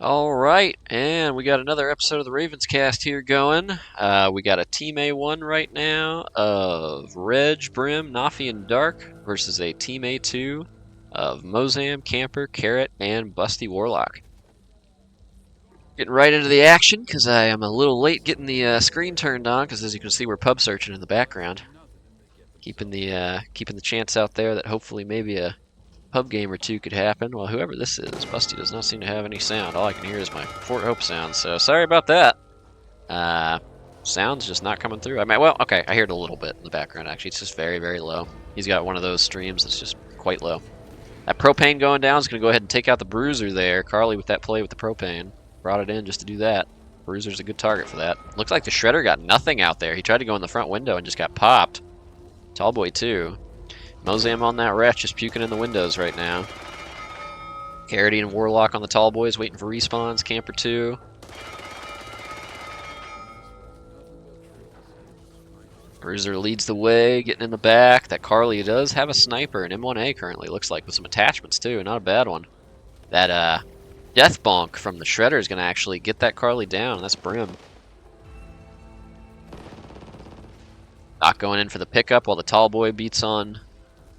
Alright, and we got another episode of the Ravens cast here going. We got a Team A1 right now of Reg, Brim, NawFee, and Dark versus a Team A2 of Mozam, Camper, Carrot, and Busty Warlock. Getting right into the action because I am a little late getting the screen turned on because as you can see we're pub searching in the background. Keeping the chance out there that hopefully maybe a pub game or two could happen. Well, whoever this is, Busty does not seem to have any sound. All I can hear is my Fort Hope sound, so sorry about that. Sound's just not coming through. Okay, I hear it a little bit in the background, actually. It's just very, very low. He's got one of those streams that's just quite low. That propane going down is going to go ahead and take out the bruiser there. Carly with that play with the propane. Brought it in just to do that. Bruiser's a good target for that. Looks like the Shredder got nothing out there. He tried to go in the front window and just got popped. Tallboy, too. Mozam on that wretch, just puking in the windows right now. Carroty and Warlock on the tall boys, waiting for respawns. Camper 2. Bruiser leads the way, getting in the back. That Carly does have a sniper, an M1A currently, looks like, with some attachments too. Not a bad one. That death bonk from the Shredder is going to actually get that Carly down. That's Brim. Doc going in for the pickup while the tall boy beats on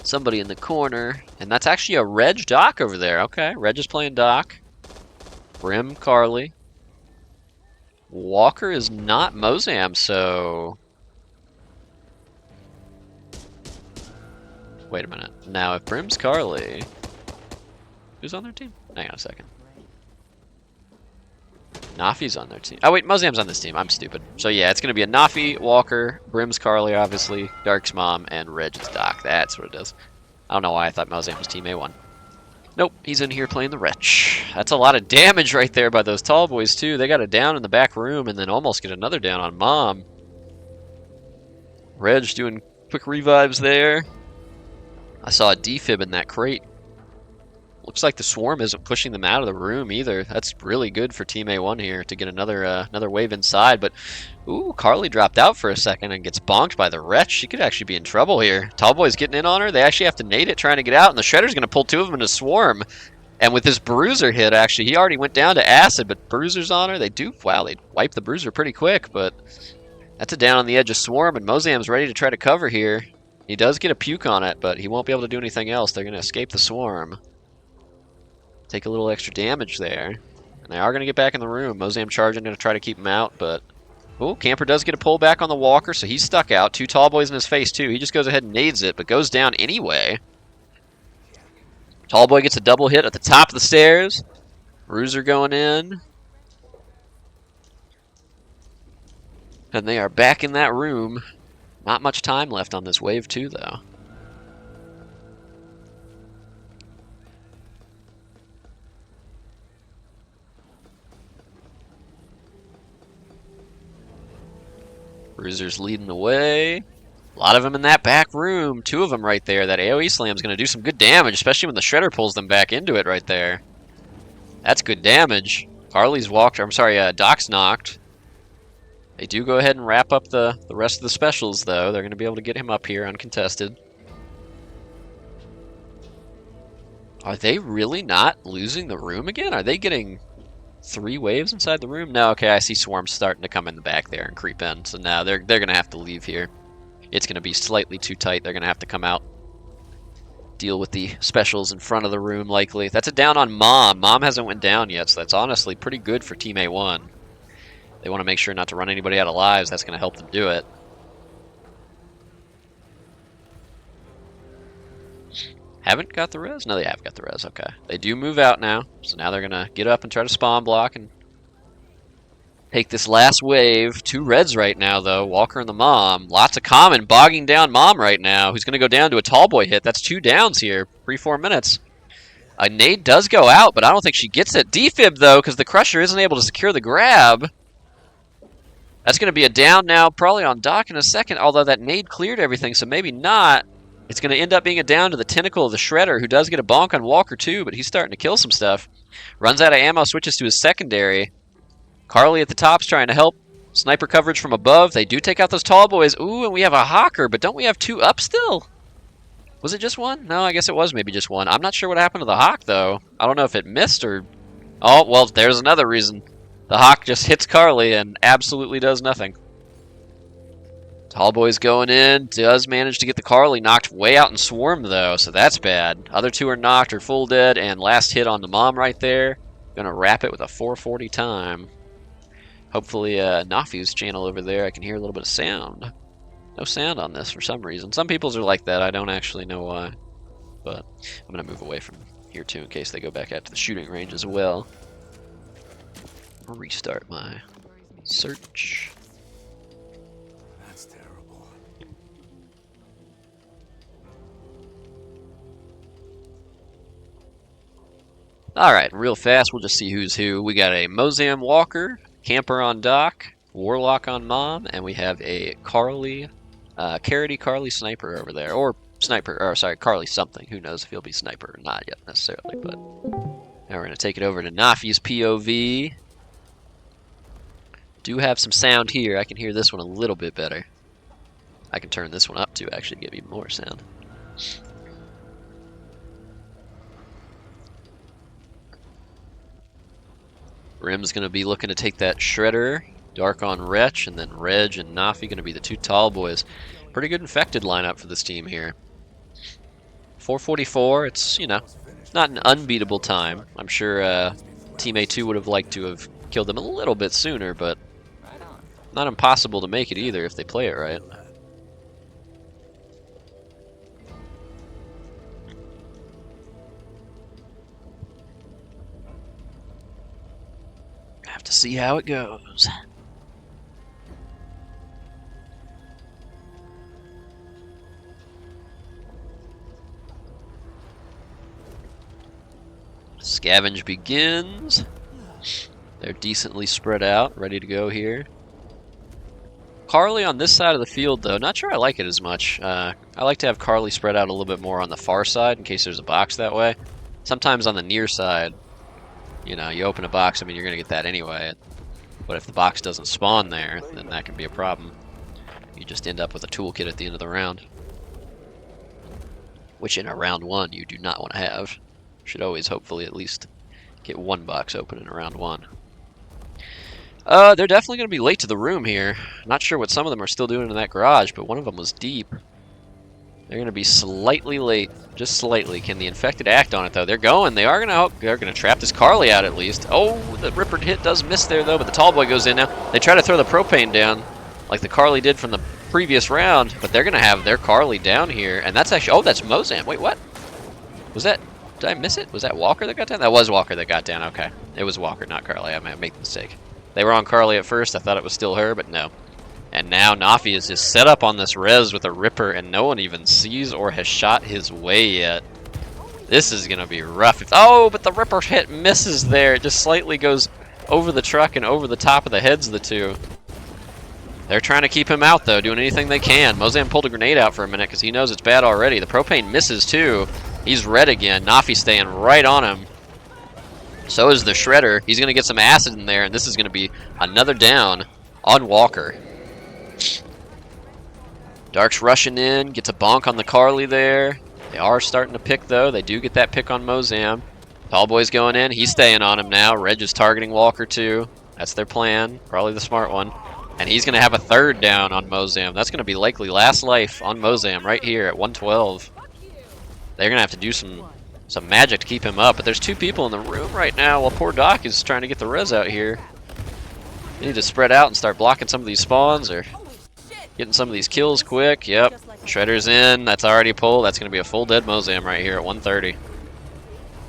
somebody in the corner, and that's actually a Reg Doc over there. Okay, Reg is playing Doc. Brim, Carly. Walker is not Mozam, so... Wait a minute. Now, if Brim's Carly... Who's on their team? Hang on a second. NawFee's on their team. Oh wait, Mozam's on this team. I'm stupid. So yeah, it's going to be a NawFee, Walker, Brim's Carly, obviously, Dark's Mom, and Reg's Doc. That's what it is. I don't know why I thought Mozam was Team A1. Nope, he's in here playing the Wretch. That's a lot of damage right there by those tall boys, too. They got a down in the back room and then almost get another down on Mom. Reg doing quick revives there. I saw a defib in that crate. Looks like the swarm isn't pushing them out of the room either. That's really good for Team A1 here to get another wave inside. But, ooh, Carly dropped out for a second and gets bonked by the Wretch. She could actually be in trouble here. Tallboy's getting in on her. They actually have to nade it trying to get out, and the Shredder's going to pull two of them in a swarm. And with this Bruiser hit, actually, he already went down to acid, but Bruiser's on her. They wipe the Bruiser pretty quick, but that's a down on the edge of swarm, and Mozam's ready to try to cover here. He does get a puke on it, but he won't be able to do anything else. They're going to escape the swarm. Take a little extra damage there. And they are going to get back in the room. Mozam charging, going to try to keep him out, but... Oh, Camper does get a pull back on the Walker, so he's stuck out. Two tall boys in his face, too. He just goes ahead and nades it, but goes down anyway. Tall boy gets a double hit at the top of the stairs. Bruiser going in. And they are back in that room. Not much time left on this wave, too, though. Bruiser's leading the way. A lot of them in that back room. Two of them right there. That AoE slam's going to do some good damage, especially when the Shredder pulls them back into it right there. That's good damage. Carly's walked, Doc's knocked. They do go ahead and wrap up the rest of the specials, though. They're going to be able to get him up here uncontested. Are they really not losing the room again? Are they getting 3 waves inside the room? No, okay, I see swarms starting to come in the back there and creep in. So now they're going to have to leave here. It's going to be slightly too tight. They're going to have to come out. Deal with the specials in front of the room, likely. That's a down on Mom. Mom hasn't went down yet, so that's honestly pretty good for Team A1. They want to make sure not to run anybody out of lives. That's going to help them do it. Haven't got the res? No, they have got the res. Okay. They do move out now. So now they're going to get up and try to spawn block and take this last wave. 2 reds right now, though. Walker and the Mom. Lots of common bogging down Mom right now, who's going to go down to a tall boy hit. That's 2 downs here. 3-4 minutes. A nade does go out, but I don't think she gets it. Defib, though, because the Crusher isn't able to secure the grab. That's going to be a down now, probably on Doc in a second, although that nade cleared everything, so maybe not. It's going to end up being a down to the tentacle of the Shredder, who does get a bonk on Walker too, but he's starting to kill some stuff. Runs out of ammo, switches to his secondary. Carly at the top's trying to help. Sniper coverage from above. They do take out those tall boys. Ooh, and we have a Hawker, but don't we have 2 up still? Was it just 1? No, I guess it was maybe just 1. I'm not sure what happened to the Hawk, though. I don't know if it missed or Oh, well, there's another reason. The Hawk just hits Carly and absolutely does nothing. Tallboy's going in, does manage to get the Carly knocked way out in Swarm, though, so that's bad. Other two are knocked or full dead, and last hit on the Mom right there. Gonna wrap it with a 440 time. Hopefully, NawFee's channel over there, I can hear a little bit of sound. No sound on this for some reason. Some people's are like that, I don't actually know why. But I'm gonna move away from here too in case they go back out to the shooting range as well. I'll restart my search. That's terrible. Alright, real fast, we'll just see who's who. We got a Mozam Walker, Camper on Dock, Warlock on Mom, and we have a Carly, Carly Sniper over there. Or Sniper, or sorry, Carly something. Who knows if he'll be Sniper or not yet necessarily, but now we're going to take it over to NawFee's POV. Do have some sound here. I can hear this one a little bit better. I can turn this one up to actually give even more sound. Rim's going to be looking to take that Shredder, Dark on Wretch, and then Reg and NawFee going to be the two tall boys. Pretty good infected lineup for this team here. 444, it's, you know, not an unbeatable time. I'm sure Team A2 would have liked to have killed them a little bit sooner, but not impossible to make it either if they play it right. Have to see how it goes. Scavenge begins. They're decently spread out, ready to go here. Carly on this side of the field, though, not sure I like it as much. I like to have Carly spread out a little bit more on the far side in case there's a box that way. Sometimes on the near side, you know, you open a box, I mean, you're going to get that anyway. But if the box doesn't spawn there, then that can be a problem. You just end up with a toolkit at the end of the round. Which in a round one, you do not want to have. Should always, hopefully, at least get one box open in a round one. They're definitely going to be late to the room here. Not sure what some of them are still doing in that garage, but one of them was deep. They're going to be slightly late, just slightly. Can the infected act on it, though? They're going. They are going to hope. They're going to trap this Carly out at least. Oh, the Ripper hit does miss there, though, but the tall boy goes in now. They try to throw the propane down like the Carly did from the previous round, but they're going to have their Carly down here, and that's actually... Oh, that's Mozam. Wait, what? Was that... Did I miss it? Was that Walker that got down? That was Walker that got down. Okay. It was Walker, not Carly. I might make the mistake. They were on Carly at first. I thought it was still her, but no. And now NawFee is just set up on this res with a Ripper, and no one even sees or has shot his way yet. This is going to be rough. Oh, but the Ripper hit misses there. It just slightly goes over the truck and over the top of the heads of the two. They're trying to keep him out, though, doing anything they can. Mozam pulled a grenade out for a minute because he knows it's bad already. The propane misses, too. He's red again. NawFee staying right on him. So is the Shredder. He's going to get some acid in there, and this is going to be another down on Walker. Dark's rushing in, gets a bonk on the Carly there. They are starting to pick, though. They do get that pick on Mozam. Tallboy's going in. He's staying on him now. Reg is targeting Walker, too. That's their plan. Probably the smart one. And he's going to have a third down on Mozam. That's going to be likely last life on Mozam right here at 112. They're going to have to do some magic to keep him up. But there's two people in the room right now while poor Doc is trying to get the res out here. They need to spread out and start blocking some of these spawns or getting some of these kills quick. Yep. Shredder's in. That's already pulled. That's going to be a full dead Mozam right here at 130.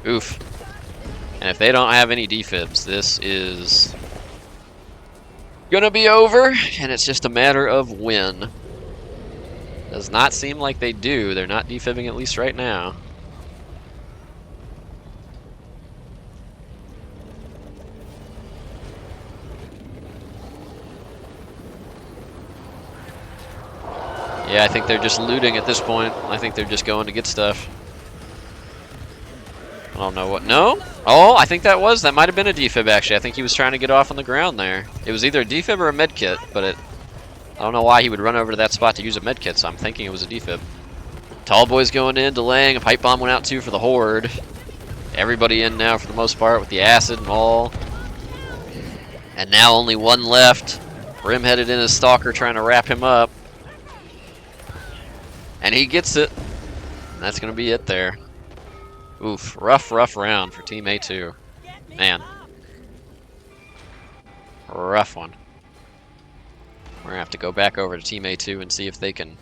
Oof. And if they don't have any defibs, this is going to be over. And it's just a matter of when. Does not seem like they do. They're not defibbing at least right now. Yeah, I think they're just looting at this point. I think they're just going to get stuff. I don't know what. No? Oh, I think that might have been a defib, actually. I think he was trying to get off on the ground there. It was either a defib or a medkit, but I don't know why he would run over to that spot to use a medkit, so I'm thinking it was a defib. Tall boy's going in, delaying. A pipe bomb went out, too, for the Horde. Everybody in now for the most part with the acid and all. And now only one left. Brim headed in his stalker trying to wrap him up. And he gets it. And that's going to be it there. Oof, rough round for Team A2. Man. Rough one. We're going to have to go back over to Team A2 and see if they can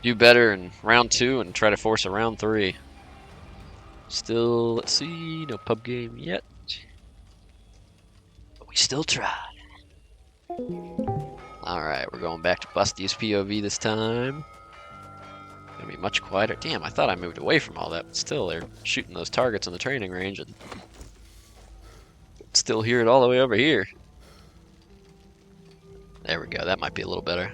do better in round 2 and try to force a round 3. Still, let's see, no pub game yet. But we still try. Alright, we're going back to Busty's POV this time. Gonna be much quieter. Damn, I thought I moved away from all that, but still, they're shooting those targets on the training range and still hear it all the way over here. There we go, that might be a little better.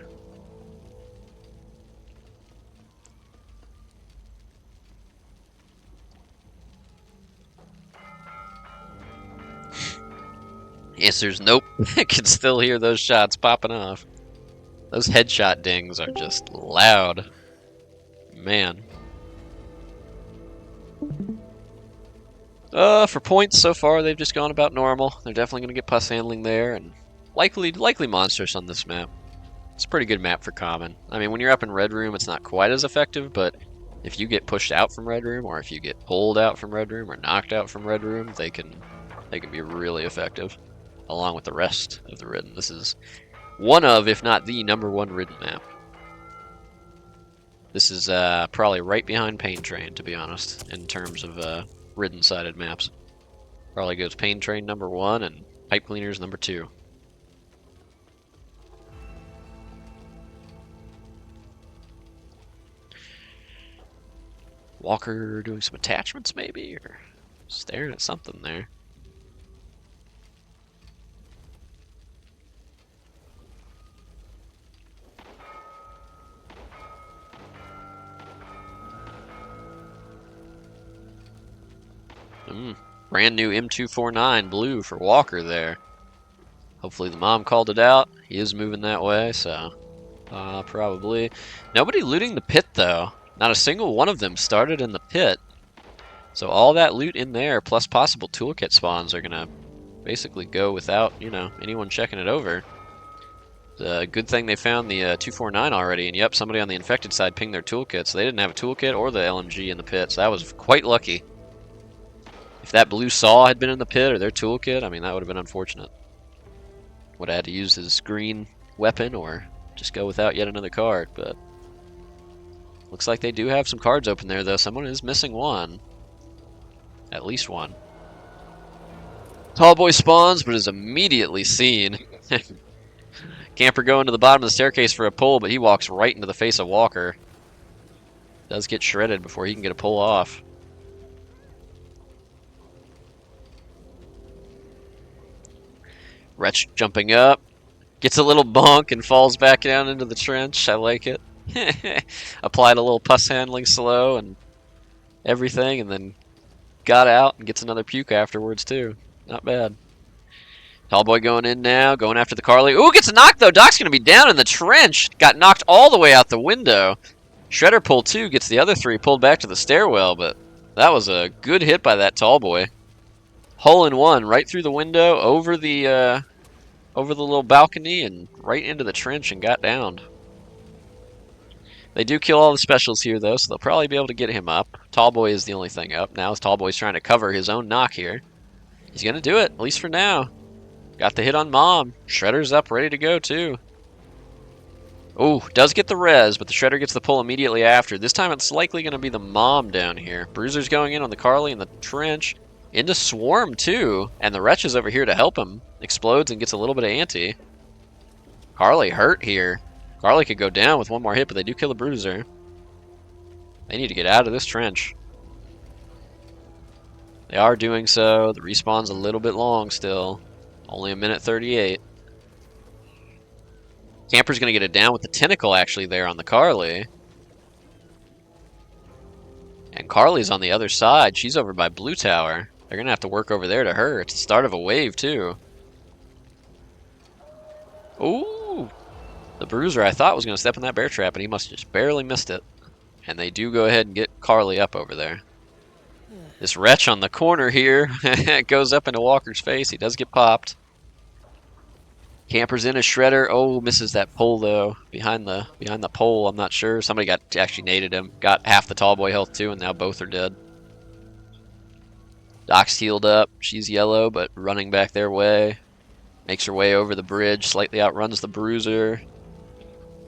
Answer's nope. I can still hear those shots popping off. Those headshot dings are just loud. Man. For points so far, they've just gone about normal. They're definitely going to get pus handling there, and likely monsters on this map. It's a pretty good map for common. I mean, when you're up in Red Room, it's not quite as effective, but if you get pushed out from Red Room, or if you get pulled out from Red Room, or knocked out from Red Room, they can be really effective, along with the rest of the Ridden. This is one of, if not the #1 Ridden map. This is probably right behind Pain Train, to be honest, in terms of Ridden-sided maps. Probably goes Pain Train #1 and Pipe Cleaners #2. Walker doing some attachments, maybe, or staring at something there. Brand new M249 blue for Walker there. Hopefully the mom called it out. He is moving that way, so probably. Nobody looting the pit, though. Not a single one of them started in the pit. So all that loot in there, plus possible toolkit spawns, are going to basically go without, you know, anyone checking it over. The good thing they found the 249 already, and yep, somebody on the infected side pinged their toolkit, so they didn't have a toolkit or the LMG in the pit, so that was quite lucky. If that blue saw had been in the pit or their toolkit, I mean, that would have been unfortunate. Would have had to use his green weapon or just go without yet another card, but looks like they do have some cards open there, though. Someone is missing one. At least one. Tallboy spawns, but is immediately seen. Camper going to the bottom of the staircase for a pull, but he walks right into the face of Walker. Does get shredded before he can get a pull off. Wretch jumping up, gets a little bonk and falls back down into the trench. I like it. Applied a little pus handling slow and everything, and then got out and gets another puke afterwards too. Not bad. Tallboy going in now, going after the Carly. Ooh, gets a knock though. Doc's going to be down in the trench. Got knocked all the way out the window. Shredder pull 2 gets the other 3 pulled back to the stairwell, but that was a good hit by that Tallboy. Hole in one, right through the window, over the little balcony, and right into the trench and got downed. They do kill all the specials here, though, so they'll probably be able to get him up. Tallboy is the only thing up. Now Tallboy's trying to cover his own knock here. He's going to do it, at least for now. Got the hit on Mom. Shredder's up, ready to go, too. Oh, does get the res, but the Shredder gets the pull immediately after. This time it's likely going to be the Mom down here. Bruiser's going in on the Carly in the trench. Into Swarm, too. And the Wretch is over here to help him. Explodes and gets a little bit of anti. Carly hurt here. Carly could go down with one more hit, but they do kill the Bruiser. They need to get out of this trench. They are doing so. The respawn's a little bit long still. Only a minute 38. Camper's going to get it down with the tentacle actually there on the Carly. And Carly's on the other side. She's over by Blue Tower. They're going to have to work over there to her. It's the start of a wave, too. Ooh! The Bruiser I thought was going to step in that bear trap, and he must have just barely missed it. And they do go ahead and get Carly up over there. This wretch on the corner here goes up into Walker's face. He does get popped. Camper's in a shredder. Oh, misses that pole though. Behind the pole, I'm not sure. Somebody actually naded him. Got half the tall boy health too, and now both are dead. Doc's healed up. She's yellow, but running back their way. Makes her way over the bridge. Slightly outruns the Bruiser.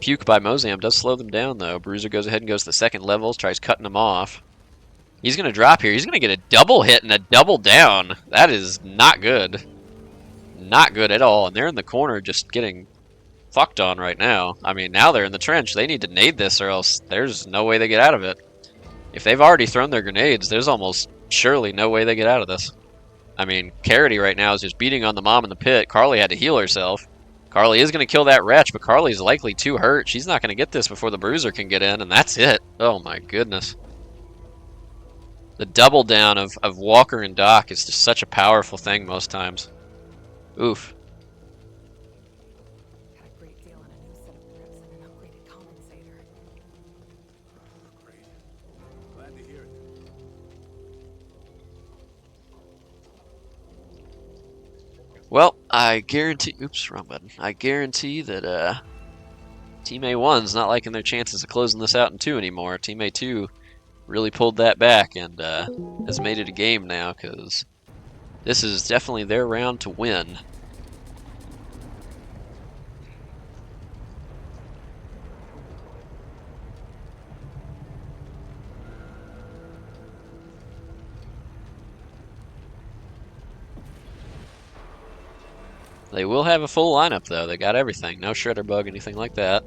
Puke by Mozam does slow them down though. Bruiser goes ahead and goes to the second level. Tries cutting them off. He's going to drop here. He's going to get a double hit and a double down. That is not good. Not good at all. And they're in the corner just getting fucked on right now. I mean, now they're in the trench. They need to nade this or else there's no way they get out of it. If they've already thrown their grenades, there's almost surely no way they get out of this. I mean, Carroty right now is just beating on the mom in the pit. Carly had to heal herself. Carly is going to kill that wretch, but Carly's likely too hurt. She's not going to get this before the Bruiser can get in, and that's it. Oh my goodness. The double down of Walker and Doc is just such a powerful thing most times. Oof. Had a great deal on a new set of grips and an upgraded compensator. Great. Glad to hear it. Well, I guarantee... Oops, wrong button. I guarantee that Team A1's not liking their chances of closing this out in 2 anymore. Team A2 really pulled that back and has made it a game now, because this is definitely their round to win. They will have a full lineup though. They got everything. No shredder bug, anything like that.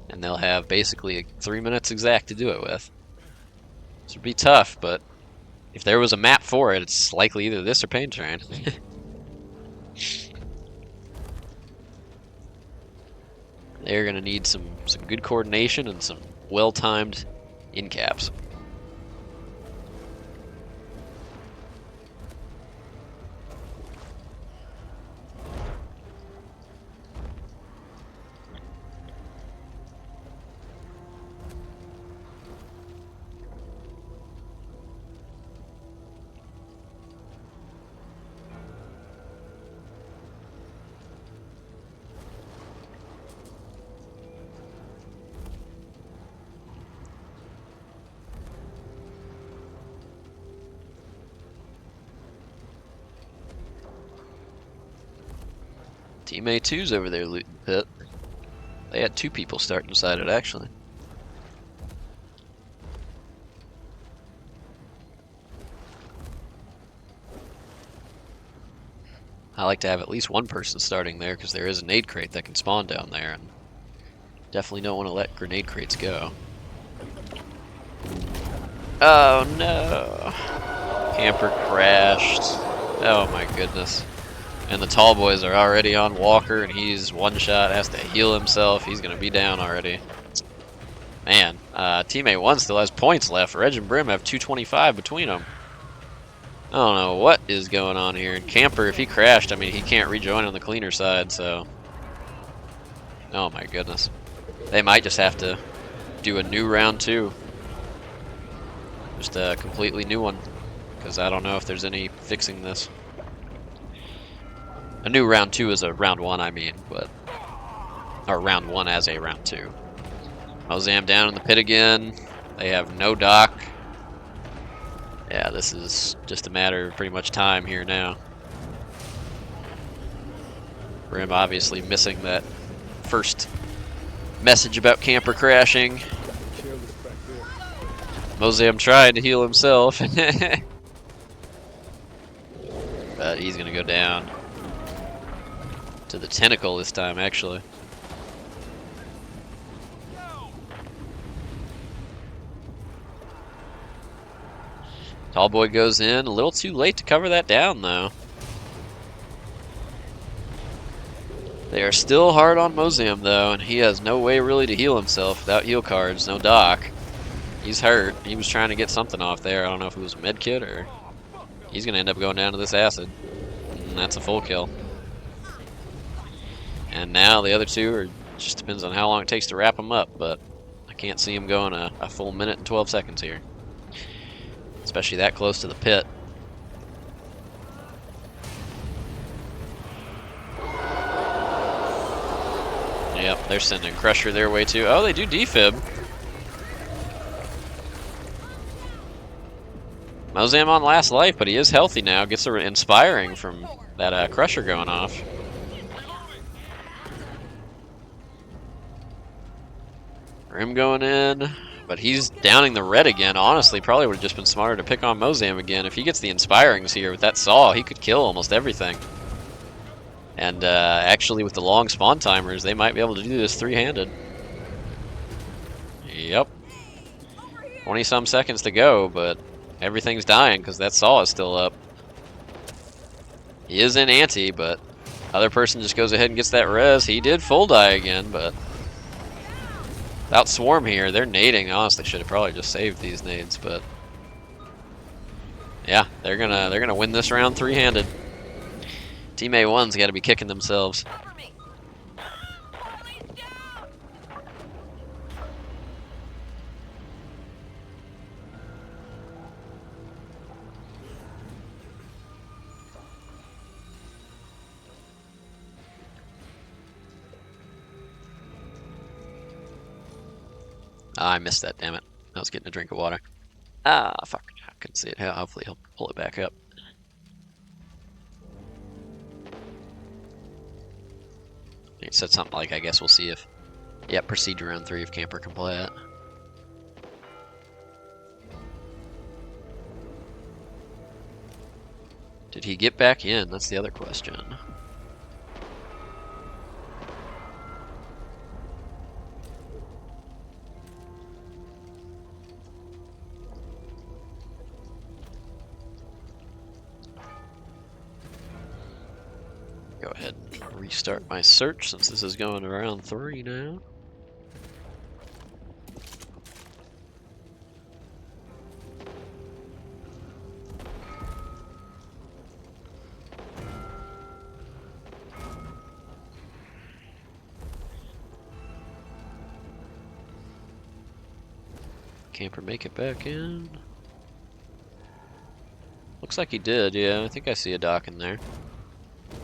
And they'll have basically 3 minutes exact to do it with. This would be tough, but if there was a map for it, it's likely either this or Pain Train. They're going to need some good coordination and some well-timed in-caps. Team A2's over there looting the pit. They had 2 people starting inside it, actually. I like to have at least one person starting there, because there is a nade crate that can spawn down there, and definitely don't want to let grenade crates go. Oh no! Camper crashed. Oh my goodness. And the tall boys are already on Walker, and he's one shot, has to heal himself. He's going to be down already. Man, Team A1 still has points left. Reg and Brim have 225 between them. I don't know what is going on here. And Camper, if he crashed, I mean, he can't rejoin on the cleaner side, so... Oh my goodness. They might just have to do a new round 2. Just a completely new one. Because I don't know if there's any fixing this. A new round 2 is a round 1, I mean, but... Or round 1 as a round 2. Mozam down in the pit again. They have no Doc. Yeah, this is just a matter of pretty much time here now. Brim obviously missing that first message about Camper crashing. Mozam trying to heal himself. But he's going to go down. To the tentacle this time, actually. Tall boy goes in, a little too late to cover that down, though. They are still hard on Mozam, though, and he has no way really to heal himself without heal cards, no Doc. He's hurt. He was trying to get something off there. I don't know if it was a med kit or... He's going to end up going down to this acid. And that's a full kill. And now the other 2 are just depends on how long it takes to wrap them up, but I can't see him going a full minute and 12 seconds here. It's especially that close to the pit. Yep, they're sending Crusher their way too. Oh, they do defib. Mozam on last life, but he is healthy now. Gets a inspiring from that Crusher going off. Rim going in, but he's downing the red again. Honestly, probably would have just been smarter to pick on Mozam again. If he gets the inspirings here with that saw, he could kill almost everything. And actually, with the long spawn timers, they might be able to do this three-handed. Yep. 20-some seconds to go, but everything's dying because that saw is still up. He is in ante, but other person just goes ahead and gets that res. He did full die again, but without swarm here, they're nading. Honestly, should have probably just saved these nades, but yeah, they're gonna win this round three-handed. Team A1's got to be kicking themselves. I missed that, damn it. I was getting a drink of water. Ah, fuck. I couldn't see it. Hopefully he'll pull it back up. He said something like, I guess we'll see if... Yeah, proceed to round 3 if camper can play it. Did he get back in? That's the other question. Go ahead and restart my search since this is going to round 3 now. Camper make it back in? Looks like he did, yeah. I think I see a dock in there.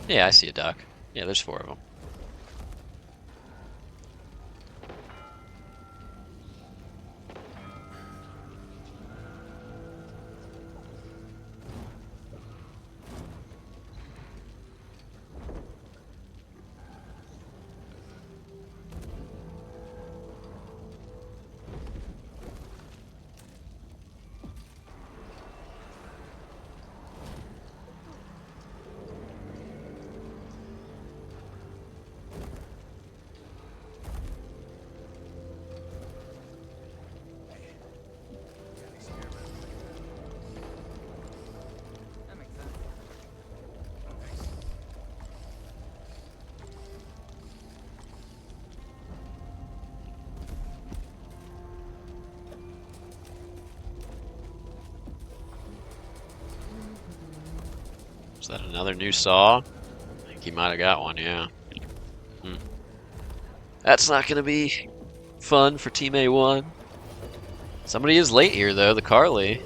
Yeah, I see a dock. Yeah, there's 4 of them. Is that another new saw? I think he might have got one, yeah. That's not going to be fun for Team A1. Somebody is late here, though, the Carly.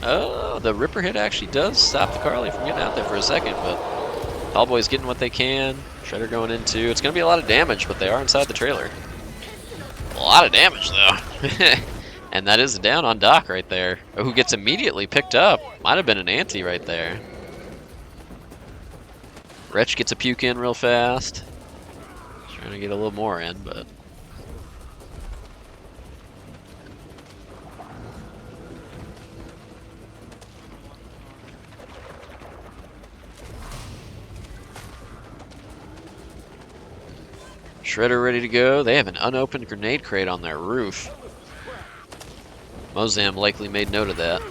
Oh, the Ripper hit actually does stop the Carly from getting out there for a second, but Tallboy's getting what they can. Shredder going in, too. It's going to be a lot of damage, but they are inside the trailer. A lot of damage, though. And that is down on Doc right there, who gets immediately picked up. Might have been an ante right there. Wretch gets a puke in real fast. Trying to get a little more in, but... Shredder ready to go. They have an unopened grenade crate on their roof. Mozam likely made note of that.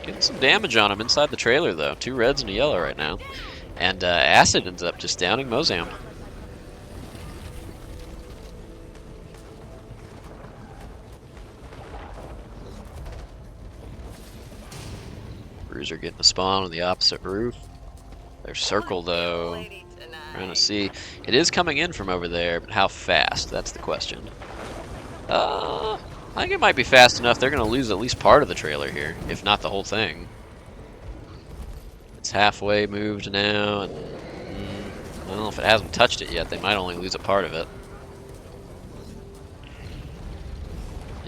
Getting some damage on him inside the trailer, though. 2 reds and a yellow right now. And Acid ends up just downing Mozam. Bruiser getting the spawn on the opposite roof. They're circled, though. Trying to see. It is coming in from over there, but how fast? That's the question. I think it might be fast enough. They're going to lose at least part of the trailer here, if not the whole thing. It's halfway moved now, and I don't know if it hasn't touched it yet. They might only lose a part of it.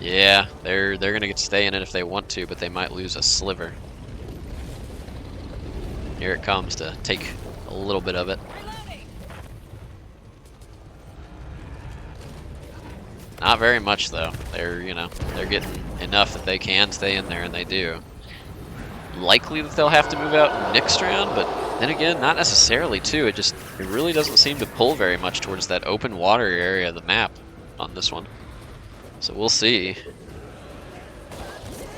Yeah, they're going to get to stay in it if they want to, but they might lose a sliver. Here it comes to take a little bit of it. Not very much though. They're, you know, they're getting enough that they can stay in there, and they do. Likely that they'll have to move out next round, but then again, not necessarily too. It really doesn't seem to pull very much towards that open water area of the map on this one. So we'll see.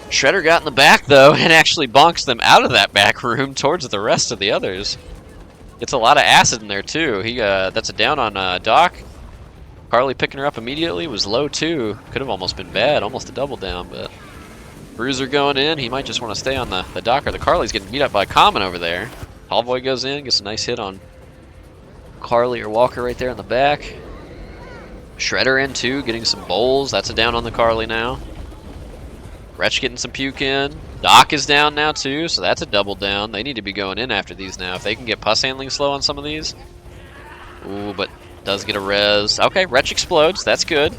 Shredder got in the back though and actually bonks them out of that back room towards the rest of the others. Gets a lot of acid in there too. That's a down on Doc. Carly picking her up immediately was low too. Could have almost been bad, almost a double down, but Bruiser going in. He might just want to stay on the Docker. The Carly's getting beat up by Common over there. Tallboy goes in, gets a nice hit on Carly or Walker right there in the back. Shredder in too, getting some bowls. That's a down on the Carly now. Wretch getting some puke in. Doc is down now too, so that's a double down. They need to be going in after these now. If they can get pus handling slow on some of these. Ooh, but does get a res. Okay, Wretch explodes. That's good.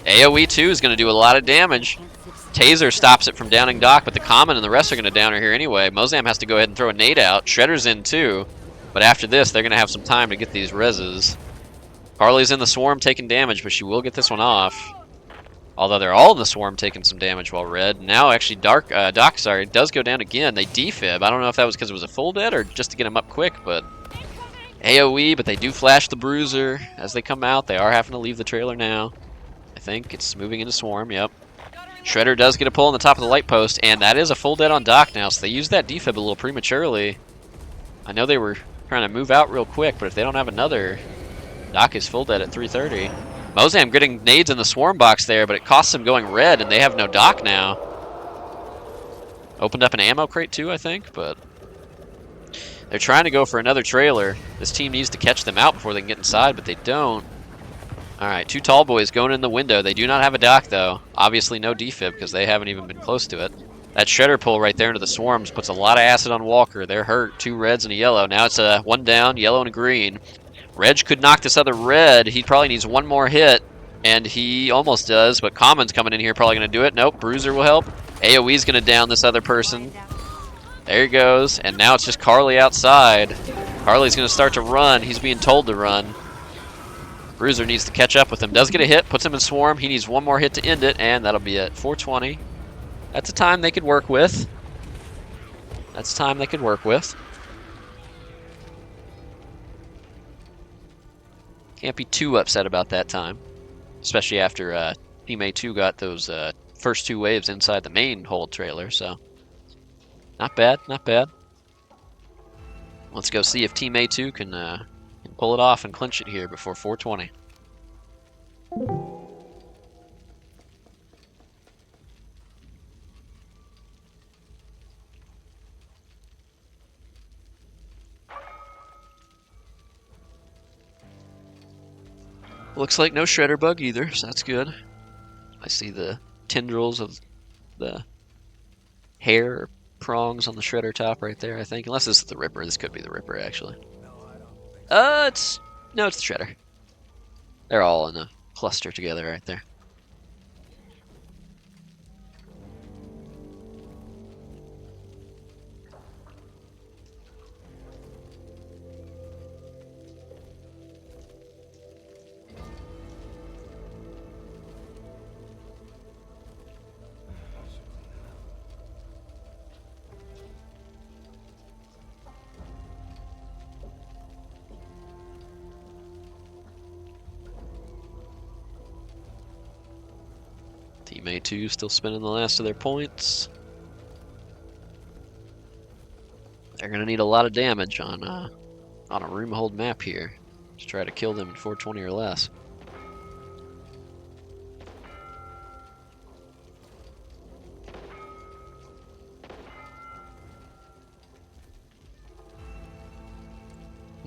AoE 2 is going to do a lot of damage. Taser stops it from downing Doc, but the Common and the rest are going to down her here anyway. Mozam has to go ahead and throw a nade out. Shredder's in too. But after this, they're going to have some time to get these reses. Carly's in the swarm taking damage, but she will get this one off. Although they're all in the swarm taking some damage while red. Now actually Doc does go down again. They defib. I don't know if that was because it was a full dead or just to get him up quick, but AoE, but they do flash the Bruiser as they come out. They are having to leave the trailer now. I think it's moving into swarm, yep. Shredder does get a pull on the top of the light post, and that is a full dead on Doc now, so they used that defib a little prematurely. I know they were trying to move out real quick, but if they don't have another, Doc is full dead at 330. Mozam getting nades in the swarm box there, but it costs them going red, and they have no Doc now. Opened up an ammo crate too, I think, but they're trying to go for another trailer. This team needs to catch them out before they can get inside, but they don't. Alright, two tall boys going in the window. They do not have a Doc, though. Obviously no defib, because they haven't even been close to it. That Shredder pull right there into the swarms puts a lot of acid on Walker. They're hurt. Two reds and a yellow. Now it's a one down, yellow and a green. Reg could knock this other red. He probably needs one more hit, and he almost does, but Common's coming in here, probably going to do it. Nope, Bruiser will help. AoE's going to down this other person. There he goes, and now it's just Carly outside. Carly's going to start to run. He's being told to run. Bruiser needs to catch up with him. Does get a hit, puts him in swarm. He needs one more hit to end it, and that'll be it. 420. That's a time they could work with. That's a time they could work with. Can't be too upset about that time, especially after Team A2 got those first two waves inside the main hold trailer, so not bad, not bad. Let's go see if Team A2 can pull it off and clinch it here before 420. Looks like no shredder bug either, so that's good. I see the tendrils of the hair or prongs on the shredder top right there, I think. Unless this is the Ripper. This could be the Ripper, actually. It's the shredder. They're all in a cluster together right there. Team A2 still spending the last of their points. They're gonna need a lot of damage on a room hold map here to try to kill them in 420 or less.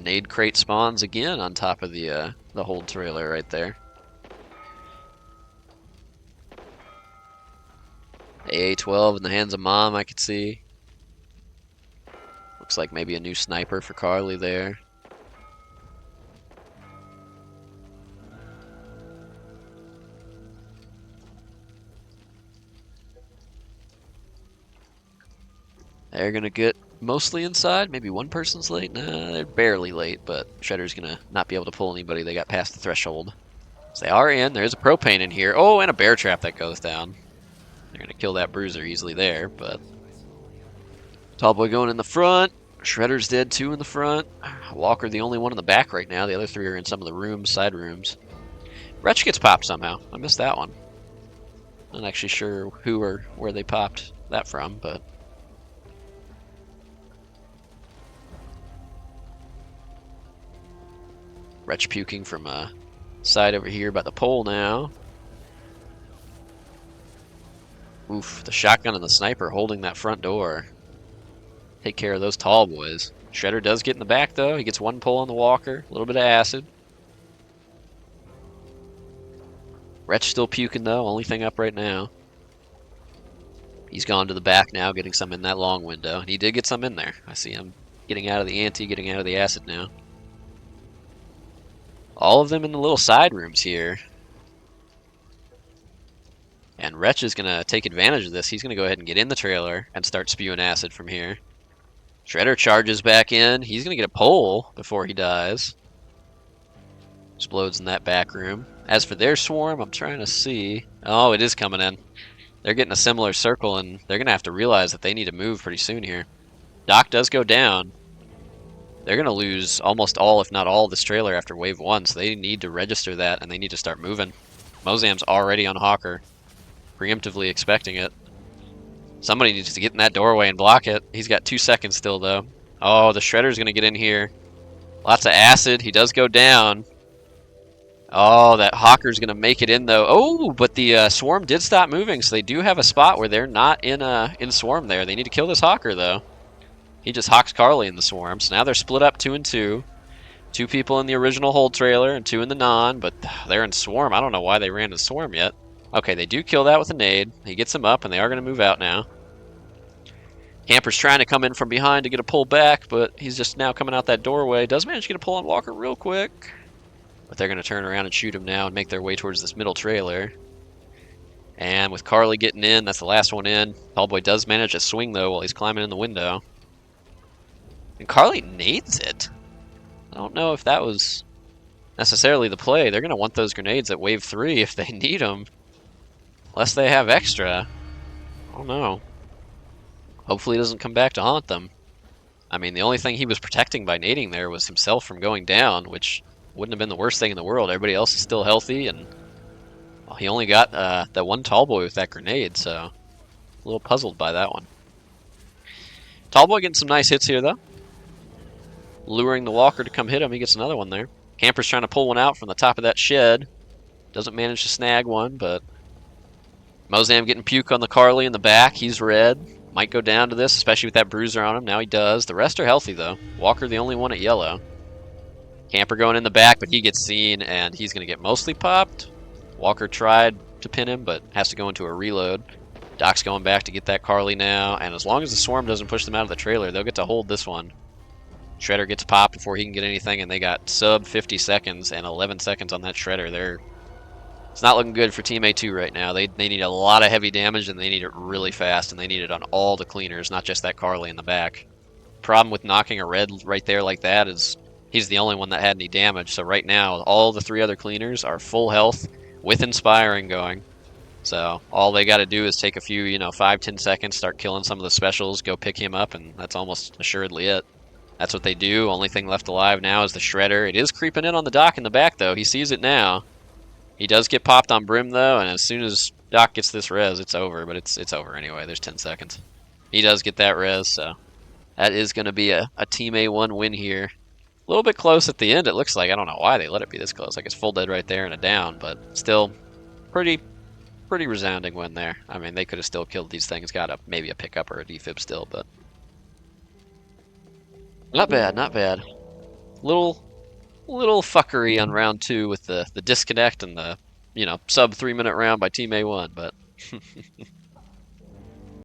Nade crate spawns again on top of the hold trailer right there. AA-12 in the hands of Mom, I could see. Looks like maybe a new sniper for Carly there. They're gonna get mostly inside. Maybe one person's late. Nah, they're barely late, but Shredder's gonna not be able to pull anybody. They got past the threshold. So they are in. There's a propane in here. Oh, and a bear trap that goes down. They're gonna kill that bruiser easily there, but Tallboy going in the front. Shredder's dead too in the front. Walker the only one in the back right now. The other three are in some of the rooms, side rooms. Wretch gets popped somehow. I missed that one. Not actually sure who or where they popped that from, but Wretch puking from a side over here by the pole now. Oof, the shotgun and the sniper holding that front door. Take care of those tall boys. Shredder does get in the back though. He gets one pull on the walker. A little bit of acid. Wretch still puking though. Only thing up right now. He's gone to the back now, getting some in that long window. And he did get some in there. I see him getting out of the ante, getting out of the acid now. All of them in the little side rooms here. And Wretch is going to take advantage of this. He's going to go ahead and get in the trailer and start spewing acid from here. Shredder charges back in. He's going to get a pole before he dies. Explodes in that back room. As for their swarm, I'm trying to see. Oh, it is coming in. They're getting a similar circle, and they're going to have to realize that they need to move pretty soon here. Doc does go down. They're going to lose almost all, if not all, of this trailer after wave 1, so they need to register that, and they need to start moving. Mozam's already on Hawker, preemptively expecting it. Somebody needs to get in that doorway and block it. He's got 2 seconds still, though. Oh, the Shredder's going to get in here. Lots of acid. He does go down. Oh, that Hawker's going to make it in, though. Oh, but the Swarm did stop moving, so they do have a spot where they're not in Swarm there. They need to kill this Hawker, though. He just hawks Carly in the Swarm, so now they're split up 2 and 2. 2 people in the original hold trailer and 2 in the non, but they're in Swarm. I don't know why they ran in Swarm yet. Okay, they do kill that with a nade. He gets him up, and they are going to move out now. Camper's trying to come in from behind to get a pull back, but he's just now coming out that doorway. Does manage to get a pull on Walker real quick. But they're going to turn around and shoot him now and make their way towards this middle trailer. And with Carly getting in, that's the last one in. Tallboy does manage to swing, though, while he's climbing in the window. And Carly nades it. I don't know if that was necessarily the play. They're going to want those grenades at wave 3 if they need them. Unless they have extra. I don't know. Hopefully he doesn't come back to haunt them. I mean, the only thing he was protecting by nading there was himself from going down, which wouldn't have been the worst thing in the world. Everybody else is still healthy, and well, he only got that one Tallboy with that grenade, so a little puzzled by that one. Tallboy getting some nice hits here, though. Luring the Walker to come hit him. He gets another one there. Camper's trying to pull one out from the top of that shed. Doesn't manage to snag one, but Mozam getting puke on the Carly in the back. He's red. Might go down to this, especially with that bruiser on him. Now he does. The rest are healthy, though. Walker the only one at yellow. Camper going in the back, but he gets seen, and he's going to get mostly popped. Walker tried to pin him, but has to go into a reload. Doc's going back to get that Carly now, and as long as the Swarm doesn't push them out of the trailer, they'll get to hold this one. Shredder gets popped before he can get anything, and they got sub 50 seconds and 11 seconds on that Shredder. It's not looking good for Team A2 right now. They need a lot of heavy damage, and they need it really fast, and they need it on all the cleaners, not just that Carly in the back. Problem with knocking a red right there like that is he's the only one that had any damage, so right now all the 3 other cleaners are full health with Inspiring going. So all they got to do is take a few, 5-10 seconds, start killing some of the specials, go pick him up, and that's almost assuredly it. That's what they do. Only thing left alive now is the Shredder. It is creeping in on the Doc in the back, though. He sees it now. He does get popped on Brim, though, and as soon as Doc gets this res, it's over, but it's over anyway. There's 10 seconds. He does get that res, so that is going to be a Team A1 win here. A little bit close at the end, it looks like. I don't know why they let it be this close. Like, it's full dead right there and a down, but still pretty resounding win there. I mean, they could have still killed these things. Got maybe a pickup or a defib still, but not bad, not bad. little fuckery on round 2 with the disconnect and the sub 3-minute round by Team A1, but